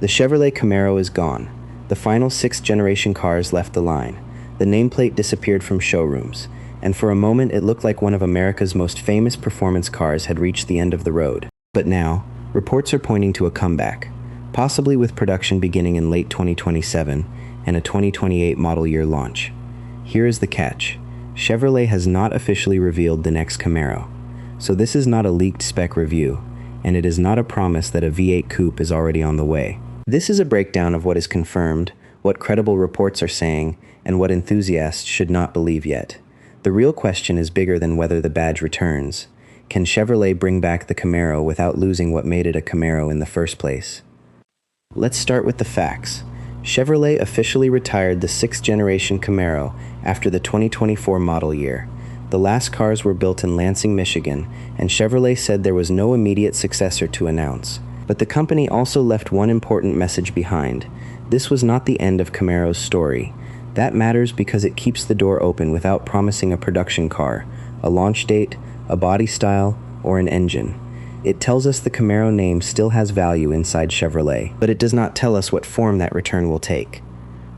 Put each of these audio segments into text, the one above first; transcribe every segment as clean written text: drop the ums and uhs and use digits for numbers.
The Chevrolet Camaro is gone. The final sixth-generation cars left the line. The nameplate disappeared from showrooms, and for a moment it looked like one of America's most famous performance cars had reached the end of the road. But now, reports are pointing to a comeback, possibly with production beginning in late 2027 and a 2028 model year launch. Here is the catch. Chevrolet has not officially revealed the next Camaro. So this is not a leaked spec review, and it is not a promise that a V8 coupe is already on the way. This is a breakdown of what is confirmed, what credible reports are saying, and what enthusiasts should not believe yet. The real question is bigger than whether the badge returns. Can Chevrolet bring back the Camaro without losing what made it a Camaro in the first place? Let's start with the facts. Chevrolet officially retired the sixth-generation Camaro after the 2024 model year. The last cars were built in Lansing, Michigan, and Chevrolet said there was no immediate successor to announce. But the company also left one important message behind. This was not the end of Camaro's story. That matters because it keeps the door open without promising a production car, a launch date, a body style, or an engine. It tells us the Camaro name still has value inside Chevrolet, but it does not tell us what form that return will take.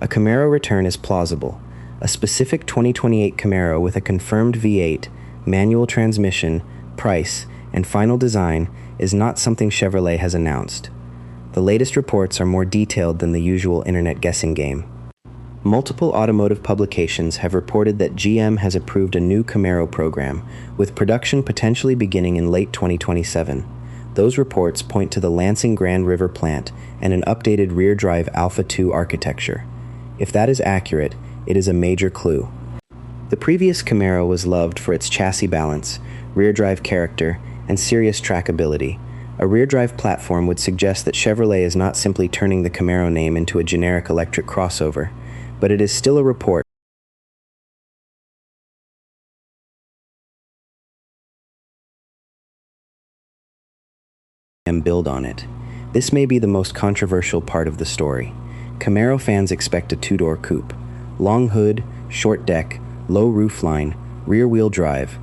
A Camaro return is plausible. A specific 2028 Camaro with a confirmed V8, manual transmission, price, and final design is not something Chevrolet has announced. The latest reports are more detailed than the usual internet guessing game. Multiple automotive publications have reported that GM has approved a new Camaro program, with production potentially beginning in late 2027. Those reports point to the Lansing Grand River plant and an updated rear-drive Alpha 2 architecture. If that is accurate, it is a major clue. The previous Camaro was loved for its chassis balance, rear-drive character, and serious trackability. A rear-drive platform would suggest that Chevrolet is not simply turning the Camaro name into a generic electric crossover, but it is still a report. And build on it. This may be the most controversial part of the story. Camaro fans expect a two-door coupe. Long hood, short deck, low roofline, rear-wheel drive.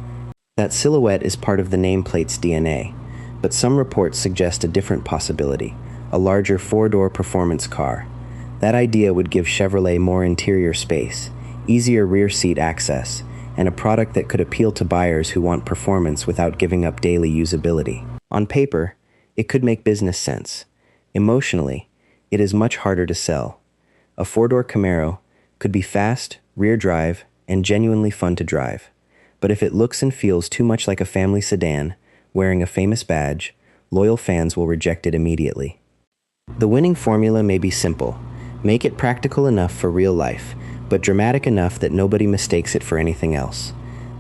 That silhouette is part of the nameplate's DNA, but some reports suggest a different possibility, a larger four-door performance car. That idea would give Chevrolet more interior space, easier rear seat access, and a product that could appeal to buyers who want performance without giving up daily usability. On paper, it could make business sense. Emotionally, it is much harder to sell. A four-door Camaro could be fast, rear drive, and genuinely fun to drive. But if it looks and feels too much like a family sedan, wearing a famous badge, loyal fans will reject it immediately. The winning formula may be simple. Make it practical enough for real life, but dramatic enough that nobody mistakes it for anything else.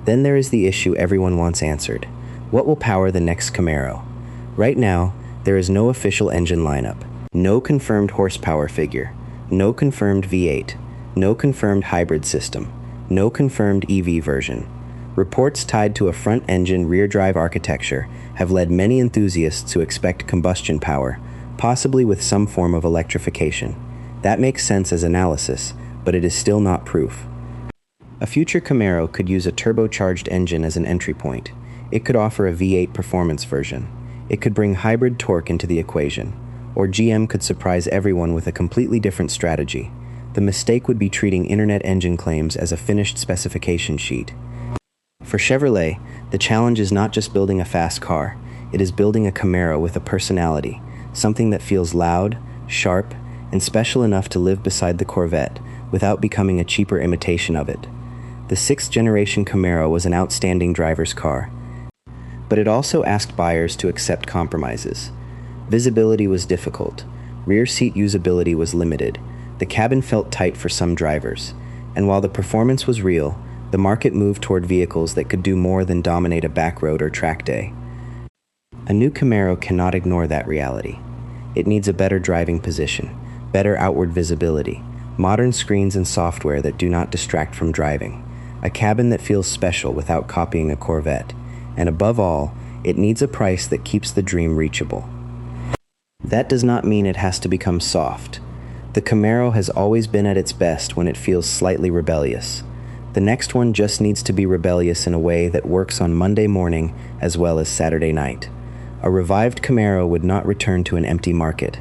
Then there is the issue everyone wants answered. What will power the next Camaro? Right now, there is no official engine lineup, no confirmed horsepower figure, no confirmed V8, no confirmed hybrid system, no confirmed EV version. Reports tied to a front-engine rear-drive architecture have led many enthusiasts to expect combustion power, possibly with some form of electrification. That makes sense as analysis, but it is still not proof. A future Camaro could use a turbocharged engine as an entry point. It could offer a V8 performance version. It could bring hybrid torque into the equation. Or GM could surprise everyone with a completely different strategy. The mistake would be treating internet engine claims as a finished specification sheet. For Chevrolet, the challenge is not just building a fast car. It is building a Camaro with a personality, something that feels loud, sharp, and special enough to live beside the Corvette without becoming a cheaper imitation of it. The sixth-generation Camaro was an outstanding driver's car, but it also asked buyers to accept compromises. Visibility was difficult, rear seat usability was limited, the cabin felt tight for some drivers, and while the performance was real, the market moved toward vehicles that could do more than dominate a back road or track day. A new Camaro cannot ignore that reality. It needs a better driving position, better outward visibility, modern screens and software that do not distract from driving, a cabin that feels special without copying a Corvette, and above all, it needs a price that keeps the dream reachable. That does not mean it has to become soft. The Camaro has always been at its best when it feels slightly rebellious. The next one just needs to be rebellious in a way that works on Monday morning as well as Saturday night. A revived Camaro would not return to an empty market.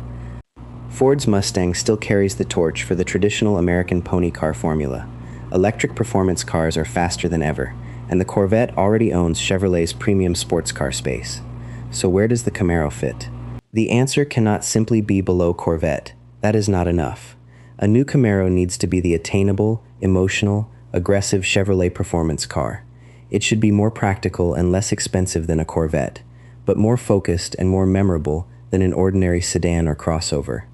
Ford's Mustang still carries the torch for the traditional American pony car formula. Electric performance cars are faster than ever, and the Corvette already owns Chevrolet's premium sports car space. So where does the Camaro fit? The answer cannot simply be below Corvette. That is not enough. A new Camaro needs to be the attainable, emotional, aggressive Chevrolet performance car. It should be more practical and less expensive than a Corvette, but more focused and more memorable than an ordinary sedan or crossover.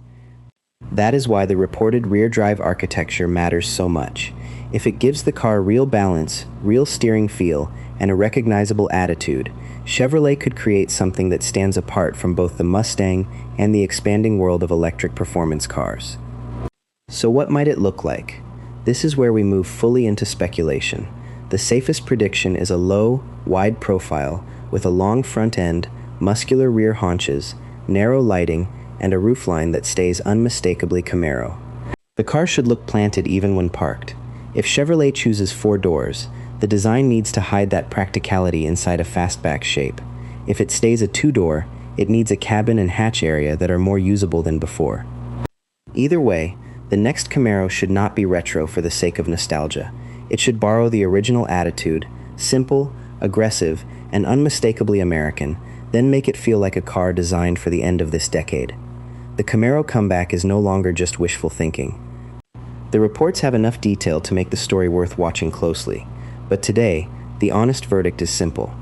That is why the reported rear-drive architecture matters so much. If it gives the car real balance, real steering feel, and a recognizable attitude, Chevrolet could create something that stands apart from both the Mustang and the expanding world of electric performance cars. So what might it look like? This is where we move fully into speculation. The safest prediction is a low, wide profile with a long front end, muscular rear haunches, narrow lighting, and a roofline that stays unmistakably Camaro. The car should look planted even when parked. If Chevrolet chooses 4 doors, the design needs to hide that practicality inside a fastback shape. If it stays a 2-door, it needs a cabin and hatch area that are more usable than before. Either way, the next Camaro should not be retro for the sake of nostalgia. It should borrow the original attitude, simple, aggressive, and unmistakably American, then make it feel like a car designed for the end of this decade. The Camaro comeback is no longer just wishful thinking. The reports have enough detail to make the story worth watching closely, but today, the honest verdict is simple.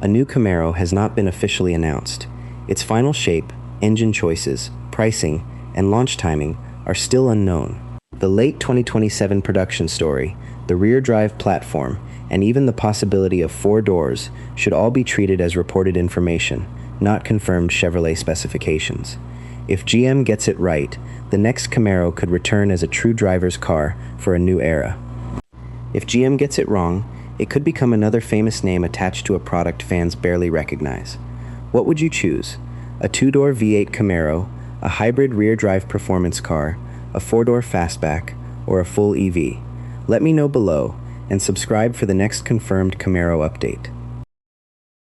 A new Camaro has not been officially announced. Its final shape, engine choices, pricing, and launch timing are still unknown. The late 2027 production story, the rear drive platform, and even the possibility of 4 doors should all be treated as reported information, not confirmed Chevrolet specifications. If GM gets it right, the next Camaro could return as a true driver's car for a new era. If GM gets it wrong, it could become another famous name attached to a product fans barely recognize. What would you choose? A 2-door V8 Camaro, a hybrid rear-drive performance car, a 4-door fastback, or a full EV? Let me know below, and subscribe for the next confirmed Camaro update.